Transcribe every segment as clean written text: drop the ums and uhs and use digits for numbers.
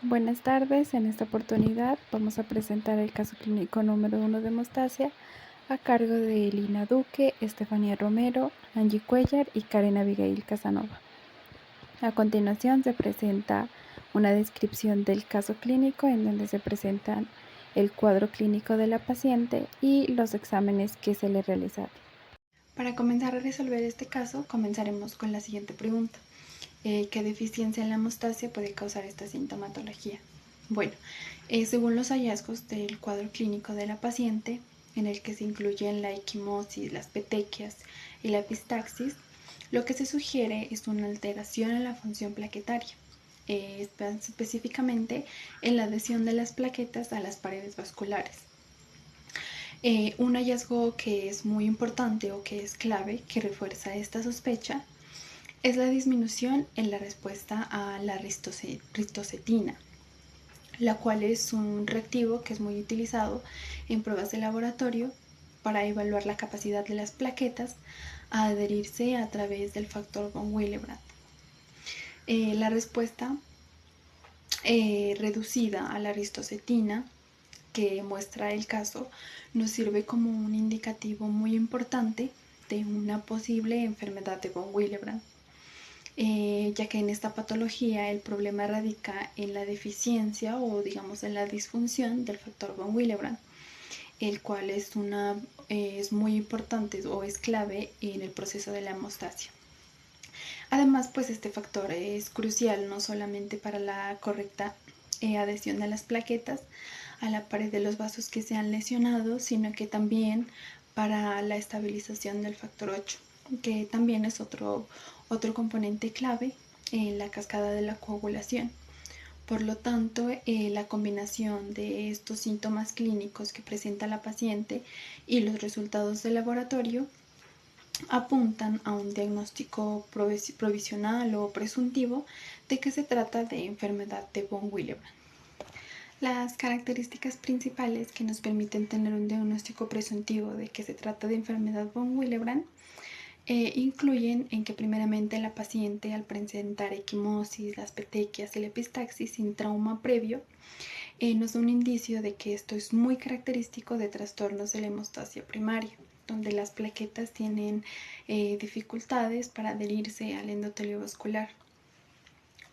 Buenas tardes, en esta oportunidad vamos a presentar el caso clínico número 1 de hemostasia a cargo de Lina Duque, Estefanía Romero, Angie Cuellar y Karen Abigail Casanova. A continuación se presenta una descripción del caso clínico en donde se presentan el cuadro clínico de la paciente y los exámenes que se le realizaron. Para comenzar a resolver este caso, comenzaremos con la siguiente pregunta. ¿Qué deficiencia en la hemostasia puede causar esta sintomatología? Bueno, según los hallazgos del cuadro clínico de la paciente, en el que se incluyen la equimosis, las petequias y la epistaxis, lo que se sugiere es una alteración en la función plaquetaria, específicamente en la adhesión de las plaquetas a las paredes vasculares. Un hallazgo que es muy importante o que es clave, que refuerza esta sospecha, es la disminución en la respuesta a la ristocetina, la cual es un reactivo que es muy utilizado en pruebas de laboratorio para evaluar la capacidad de las plaquetas a adherirse a través del factor von Willebrand. La respuesta reducida a la ristocetina que muestra el caso nos sirve como un indicativo muy importante de una posible enfermedad de von Willebrand, ya que en esta patología el problema radica en la deficiencia o digamos en la disfunción del factor von Willebrand, el cual es muy importante o es clave en el proceso de la hemostasia. Además, pues este factor es crucial no solamente para la correcta adhesión de las plaquetas a la pared de los vasos que se han lesionado, sino que también para la estabilización del factor 8, que también es otro componente clave en la cascada de la coagulación. Por lo tanto, la combinación de estos síntomas clínicos que presenta la paciente y los resultados de laboratorio apuntan a un diagnóstico provisional o presuntivo de que se trata de enfermedad de von Willebrand. Las características principales que nos permiten tener un diagnóstico presuntivo de que se trata de enfermedad von Willebrand incluyen en que primeramente la paciente, al presentar equimosis, las petequias y la epistaxis sin trauma previo, nos da un indicio de que esto es muy característico de trastornos de la hemostasia primaria, donde las plaquetas tienen dificultades para adherirse al endotelio vascular.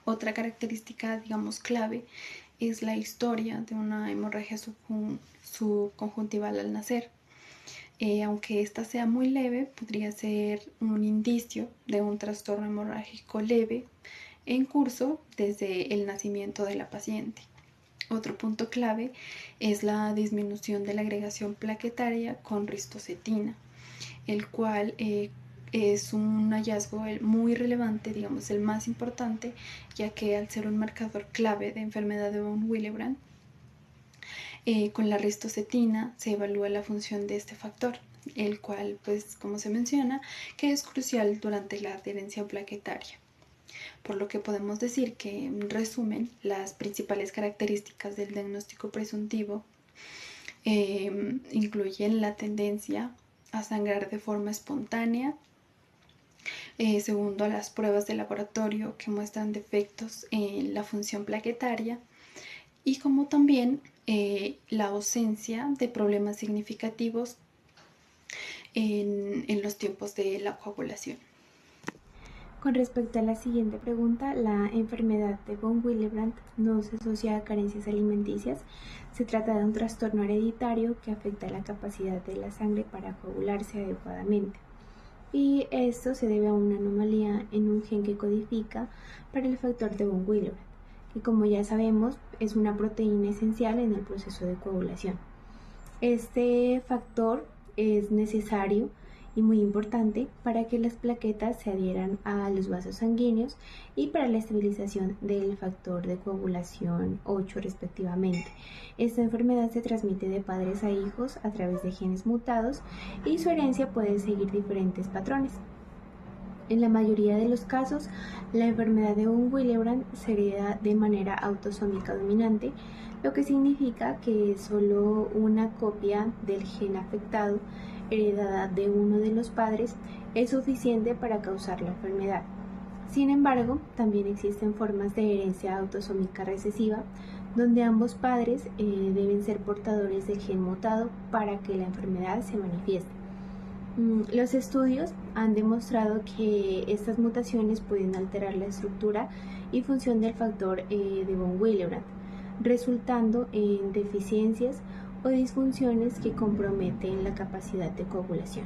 Otra característica, digamos, clave es la historia de una hemorragia subconjuntival al nacer. Aunque esta sea muy leve, podría ser un indicio de un trastorno hemorrágico leve en curso desde el nacimiento de la paciente. Otro punto clave es la disminución de la agregación plaquetaria con ristocetina, el cual es un hallazgo muy relevante, digamos el más importante, ya que al ser un marcador clave de enfermedad de von Willebrand, con la ristocetina se evalúa la función de este factor, el cual, pues como se menciona, que es crucial durante la adherencia plaquetaria. Por lo que podemos decir que, en resumen, las principales características del diagnóstico presuntivo incluyen la tendencia a sangrar de forma espontánea, segundo, las pruebas de laboratorio que muestran defectos en la función plaquetaria y como también la ausencia de problemas significativos en los tiempos de la coagulación. Con respecto a la siguiente pregunta, la enfermedad de von Willebrand no se asocia a carencias alimenticias. Se trata de un trastorno hereditario que afecta la capacidad de la sangre para coagularse adecuadamente. Y esto se debe a una anomalía en un gen que codifica para el factor de von Willebrand, que como ya sabemos es una proteína esencial en el proceso de coagulación. Este factor es necesario y muy importante para que las plaquetas se adhieran a los vasos sanguíneos y para la estabilización del factor de coagulación 8 respectivamente. Esta enfermedad se transmite de padres a hijos a través de genes mutados y su herencia puede seguir diferentes patrones. En la mayoría de los casos, la enfermedad de von Willebrand se hereda de manera autosómica dominante, lo que significa que solo una copia del gen afectado heredada de uno de los padres es suficiente para causar la enfermedad. Sin embargo, también existen formas de herencia autosómica recesiva, donde ambos padres deben ser portadores del gen mutado para que la enfermedad se manifieste. Los estudios han demostrado que estas mutaciones pueden alterar la estructura y función del factor de von Willebrand, resultando en deficiencias o disfunciones que comprometen la capacidad de coagulación.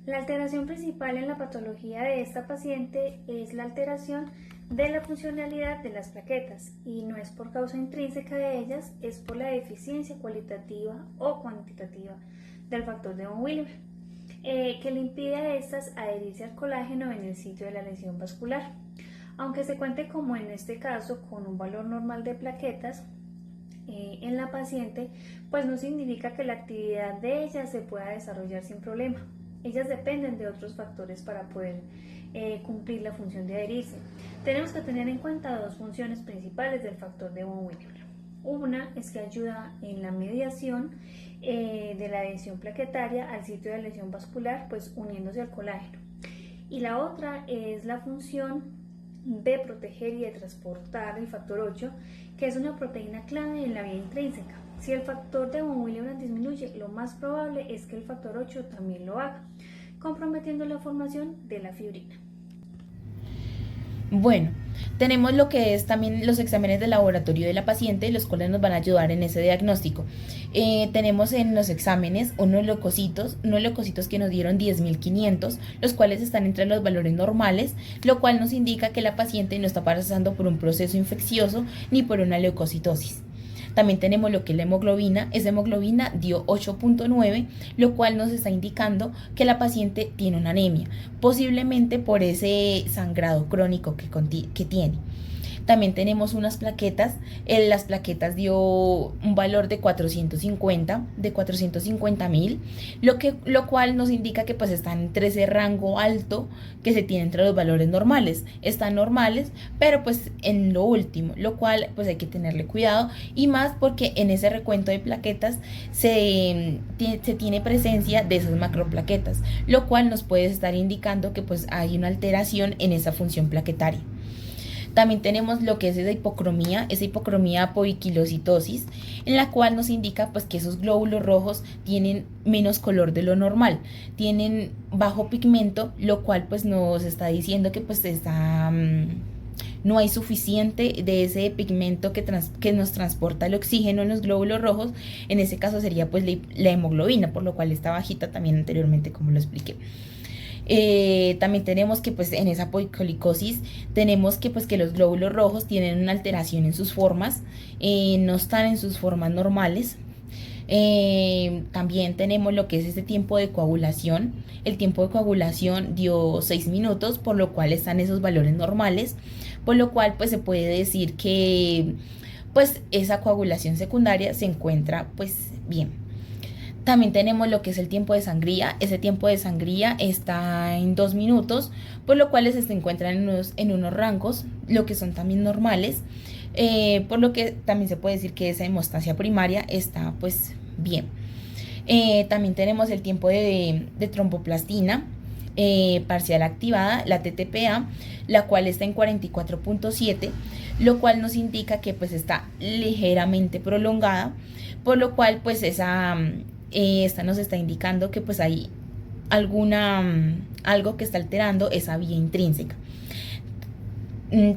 La alteración principal en la patología de esta paciente es la alteración de la funcionalidad de las plaquetas, y no es por causa intrínseca de ellas, es por la deficiencia cualitativa o cuantitativa del factor de von Willebrand, que le impide a estas adherirse al colágeno en el sitio de la lesión vascular. Aunque se cuente, como en este caso, con un valor normal de plaquetas en la paciente, pues no significa que la actividad de ellas se pueda desarrollar sin problema. Ellas dependen de otros factores para poder cumplir la función de adherirse. Tenemos que tener en cuenta dos funciones principales del factor de von Willebrand. Una es que ayuda en la mediación de la adhesión plaquetaria al sitio de lesión vascular, pues uniéndose al colágeno. Y la otra es la función de proteger y de transportar el factor 8, que es una proteína clave en la vía intrínseca. Si el factor de von Willebrand disminuye, lo más probable es que el factor 8 también lo haga, comprometiendo la formación de la fibrina. Bueno, tenemos lo que es también los exámenes de laboratorio de la paciente, los cuales nos van a ayudar en ese diagnóstico. Tenemos en los exámenes unos leucocitos que nos dieron 10.500, los cuales están entre los valores normales, lo cual nos indica que la paciente no está pasando por un proceso infeccioso ni por una leucocitosis. También tenemos lo que es la hemoglobina. Esa hemoglobina dio 8.9, lo cual nos está indicando que la paciente tiene una anemia, posiblemente por ese sangrado crónico que tiene. También tenemos unas plaquetas. Las plaquetas dio un valor de 450.000, lo cual nos indica que pues están entre ese rango alto que se tiene entre los valores normales. Están normales, pero pues en lo último, lo cual pues hay que tenerle cuidado, y más porque en ese recuento de plaquetas se tiene presencia de esas macroplaquetas, lo cual nos puede estar indicando que pues hay una alteración en esa función plaquetaria. También tenemos lo que es esa hipocromía apoiquilocitosis, en la cual nos indica pues que esos glóbulos rojos tienen menos color de lo normal, tienen bajo pigmento, lo cual pues nos está diciendo que pues no hay suficiente de ese pigmento que nos transporta el oxígeno en los glóbulos rojos. En ese caso sería pues la hemoglobina, por lo cual está bajita también anteriormente, como lo expliqué. También tenemos que pues en esa apoiquilicosis tenemos que pues que los glóbulos rojos tienen una alteración en sus formas, no están en sus formas normales. También tenemos lo que es ese tiempo de coagulación. El tiempo de coagulación dio 6 minutos, por lo cual están esos valores normales, por lo cual pues se puede decir que pues esa coagulación secundaria se encuentra pues bien. También tenemos lo que es el tiempo de sangría. Ese tiempo de sangría está en 2 minutos, por lo cual se encuentran en unos rangos, lo que son también normales, por lo que también se puede decir que esa hemostasia primaria está pues bien. También tenemos el tiempo de tromboplastina parcial activada, la TTPA, la cual está en 44.7, lo cual nos indica que pues está ligeramente prolongada, por lo cual pues esta nos está indicando que pues hay algo que está alterando esa vía intrínseca.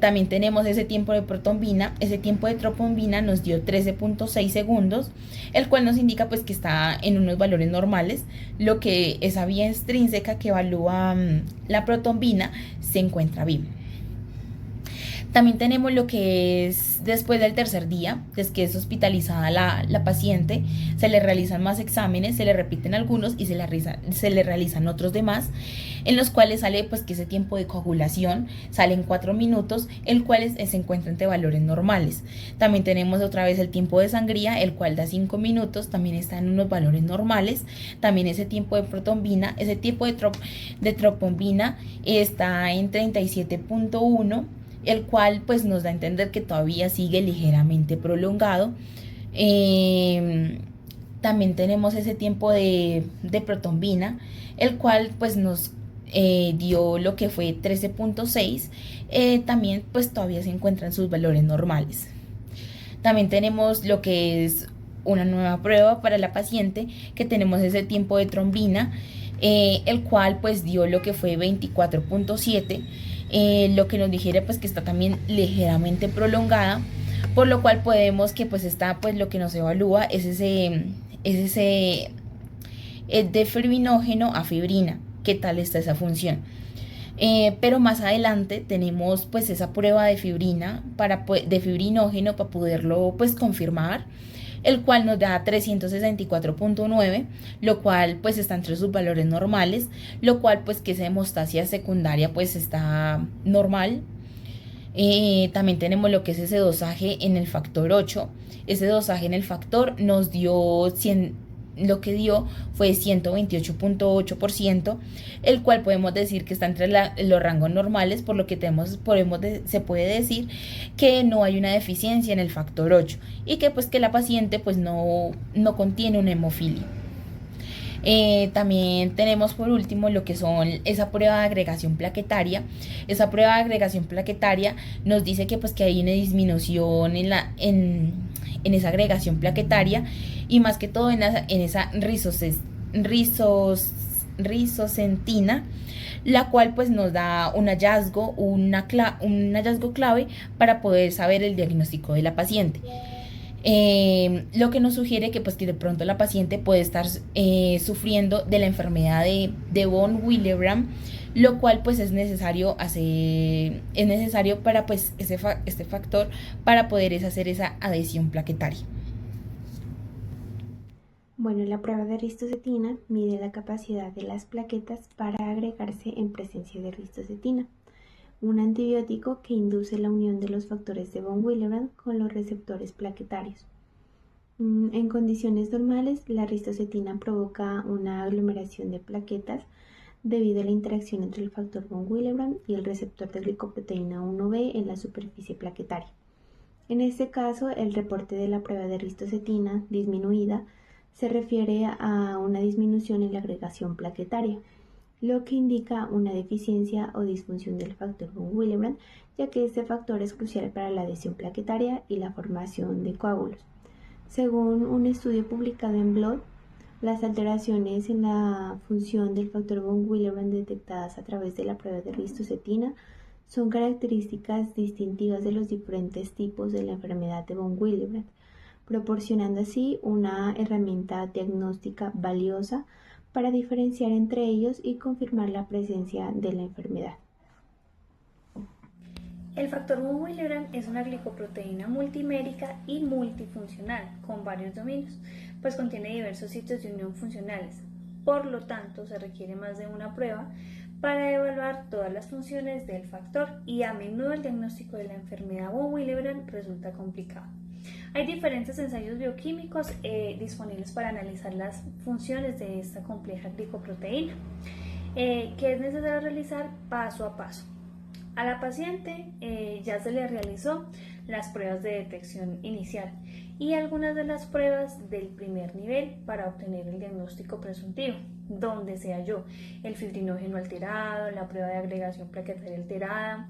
También tenemos ese tiempo de protombina. Ese tiempo de tropombina nos dio 13.6 segundos, el cual nos indica pues que está en unos valores normales, lo que esa vía intrínseca que evalúa la protombina se encuentra bien. También tenemos lo que es después del tercer día, es que es hospitalizada la paciente, se le realizan más exámenes, se le repiten algunos y se le realizan otros demás, en los cuales sale pues que ese tiempo de coagulación sale en 4 minutos, el cual se encuentra entre valores normales. También tenemos otra vez el tiempo de sangría, el cual da 5 minutos, también está en unos valores normales. También ese tiempo de protombina, ese tiempo de tropombina está en 37.1, el cual pues nos da a entender que todavía sigue ligeramente prolongado. También tenemos ese tiempo de protombina, el cual pues nos dio lo que fue 13.6, también pues todavía se encuentran sus valores normales. También tenemos lo que es una nueva prueba para la paciente, que tenemos ese tiempo de trombina, el cual pues dio lo que fue 24.7, lo que nos digiere pues que está también ligeramente prolongada, por lo cual podemos que pues está pues lo que nos evalúa es ese de fibrinógeno a fibrina, qué tal está esa función. Pero más adelante tenemos pues esa prueba de fibrina de fibrinógeno para poderlo pues confirmar, el cual nos da 364.9, lo cual pues está entre sus valores normales, lo cual pues que esa hemostasia secundaria pues está normal. También tenemos lo que es ese dosaje en el factor 8. Ese dosaje en el factor nos dio 100, lo que dio fue 128.8%, el cual podemos decir que está entre los rangos normales, por lo que se puede decir que no hay una deficiencia en el factor 8 y que pues que la paciente pues no contiene una hemofilia. También tenemos por último lo que son esa prueba de agregación plaquetaria. Esa prueba de agregación plaquetaria nos dice que pues que hay una disminución en esa agregación plaquetaria, y más que todo en esa rizosentina, la cual pues nos da un hallazgo clave para poder saber el diagnóstico de la paciente. Lo que nos sugiere que pues que de pronto la paciente puede estar sufriendo de la enfermedad de von Willebrand, lo cual pues es necesario para pues este factor para poder hacer esa adhesión plaquetaria. Bueno, la prueba de ristocetina mide la capacidad de las plaquetas para agregarse en presencia de ristocetina, un antibiótico que induce la unión de los factores de von Willebrand con los receptores plaquetarios. En condiciones normales, la ristocetina provoca una aglomeración de plaquetas debido a la interacción entre el factor von Willebrand y el receptor de glicoproteína 1B en la superficie plaquetaria. En este caso, el reporte de la prueba de ristocetina disminuida se refiere a una disminución en la agregación plaquetaria, lo que indica una deficiencia o disfunción del factor von Willebrand, ya que este factor es crucial para la adhesión plaquetaria y la formación de coágulos. Según un estudio publicado en Blood, las alteraciones en la función del factor von Willebrand detectadas a través de la prueba de ristocetina son características distintivas de los diferentes tipos de la enfermedad de von Willebrand, proporcionando así una herramienta diagnóstica valiosa para diferenciar entre ellos y confirmar la presencia de la enfermedad. El factor von Willebrand es una glicoproteína multimérica y multifuncional con varios dominios, pues contiene diversos sitios de unión funcionales. Por lo tanto, se requiere más de una prueba para evaluar todas las funciones del factor, y a menudo el diagnóstico de la enfermedad von Willebrand resulta complicado. Hay diferentes ensayos bioquímicos disponibles para analizar las funciones de esta compleja glicoproteína, que es necesario realizar paso a paso. A la paciente ya se le realizó las pruebas de detección inicial y algunas de las pruebas del primer nivel para obtener el diagnóstico presuntivo, donde se halló el fibrinógeno alterado, la prueba de agregación plaquetaria alterada,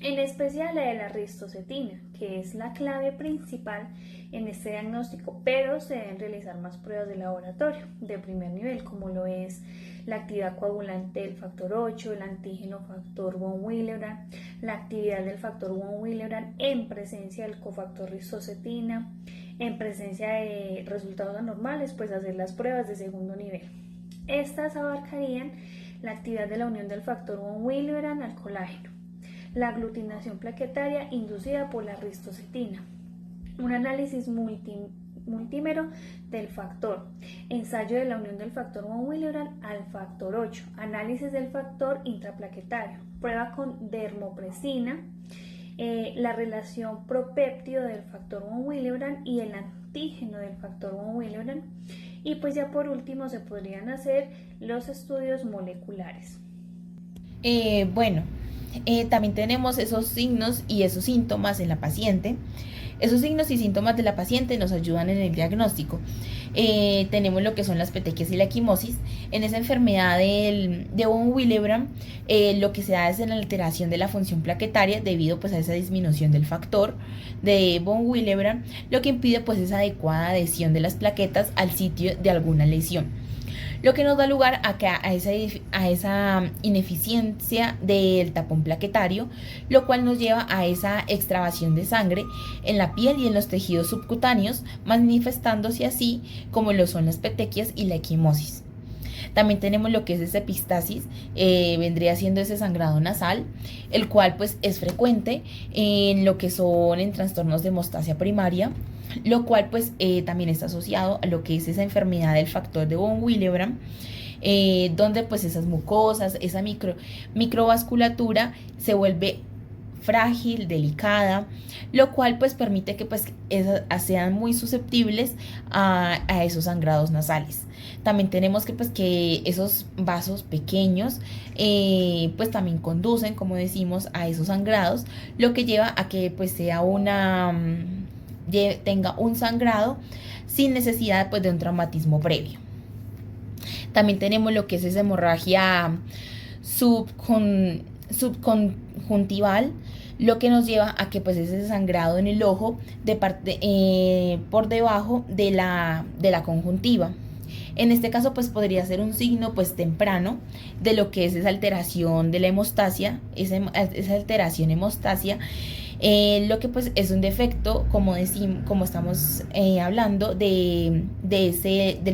en especial la de la ristocetina, que es la clave principal en este diagnóstico, pero se deben realizar más pruebas de laboratorio de primer nivel, como lo es la actividad coagulante del factor 8, el antígeno factor von Willebrand, la actividad del factor von Willebrand en presencia del cofactor ristocetina, en presencia de resultados anormales, pues hacer las pruebas de segundo nivel. Estas abarcarían la actividad de la unión del factor von Willebrand al colágeno, la aglutinación plaquetaria inducida por la ristocetina, un análisis multímero del factor, ensayo de la unión del factor von Willebrand al factor 8, análisis del factor intraplaquetario, prueba con dermopresina, la relación propéptido del factor von Willebrand y el antígeno del factor von Willebrand, y pues ya por último se podrían hacer los estudios moleculares. Bueno, también tenemos esos signos y esos síntomas en la paciente. Esos signos y síntomas de la paciente nos ayudan en el diagnóstico. Tenemos lo que son las petequias y la equimosis. En esa enfermedad de von Willebrand, lo que se da es la alteración de la función plaquetaria debido pues a esa disminución del factor de von Willebrand, lo que impide pues esa adecuada adhesión de las plaquetas al sitio de alguna lesión, lo que nos da lugar a esa ineficiencia del tapón plaquetario, lo cual nos lleva a esa extravasación de sangre en la piel y en los tejidos subcutáneos, manifestándose así como lo son las petequias y la equimosis. También tenemos lo que es esa epistasis, vendría siendo ese sangrado nasal, el cual pues es frecuente en lo que son en trastornos de hemostasia primaria, lo cual pues también está asociado a lo que es esa enfermedad del factor de von Willebrand, donde pues esas mucosas, esa microvasculatura se vuelve frágil, delicada, lo cual pues permite que pues sean muy susceptibles a esos sangrados nasales. También tenemos que esos vasos pequeños pues también conducen, como decimos, a esos sangrados, lo que lleva a que pues sea tenga un sangrado sin necesidad pues de un traumatismo previo. También tenemos lo que es esa hemorragia subconjuntival, lo que nos lleva a que pues ese sangrado en el ojo por debajo de la conjuntiva. En este caso pues podría ser un signo pues temprano de lo que es esa alteración de la hemostasia, esa alteración hemostasia, lo que pues es un defecto, como estamos hablando del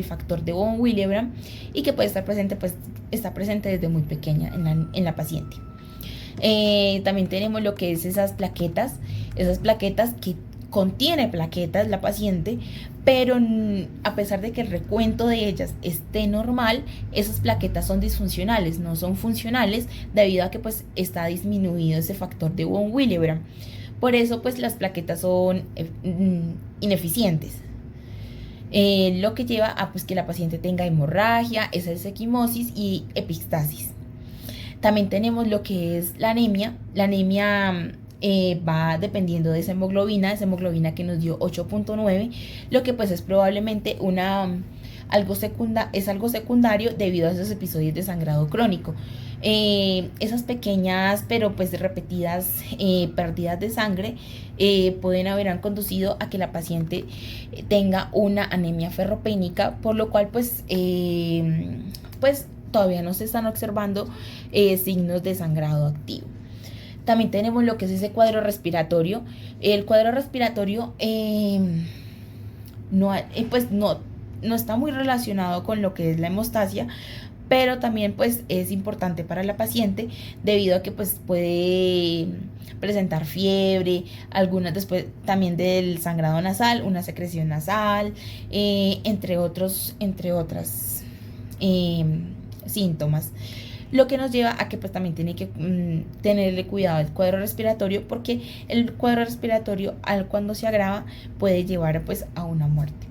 factor de von Willebrand, y que puede estar presente, pues está presente desde muy pequeña en la paciente. También tenemos lo que es esas plaquetas que contiene plaquetas la paciente, pero a pesar de que el recuento de ellas esté normal, esas plaquetas son disfuncionales, no son funcionales, debido a que pues está disminuido ese factor de von Willebrand. Por eso pues las plaquetas son ineficientes, lo que lleva a pues que la paciente tenga hemorragia, esa es equimosis y epistasis. También tenemos lo que es la anemia. La anemia va dependiendo de esa hemoglobina que nos dio 8.9, lo que pues es probablemente algo secundario debido a esos episodios de sangrado crónico. Esas pequeñas pero pues repetidas pérdidas de sangre pueden haber conducido a que la paciente tenga una anemia ferropénica, por lo cual pues todavía no se están observando signos de sangrado activo. También tenemos lo que es ese cuadro respiratorio. El cuadro respiratorio no está muy relacionado con lo que es la hemostasia, pero también pues es importante para la paciente debido a que pues puede presentar fiebre, algunas después también del sangrado nasal, una secreción nasal, entre otras síntomas, lo que nos lleva a que pues también tiene que tenerle cuidado al cuadro respiratorio, porque el cuadro respiratorio cuando se agrava puede llevar pues a una muerte.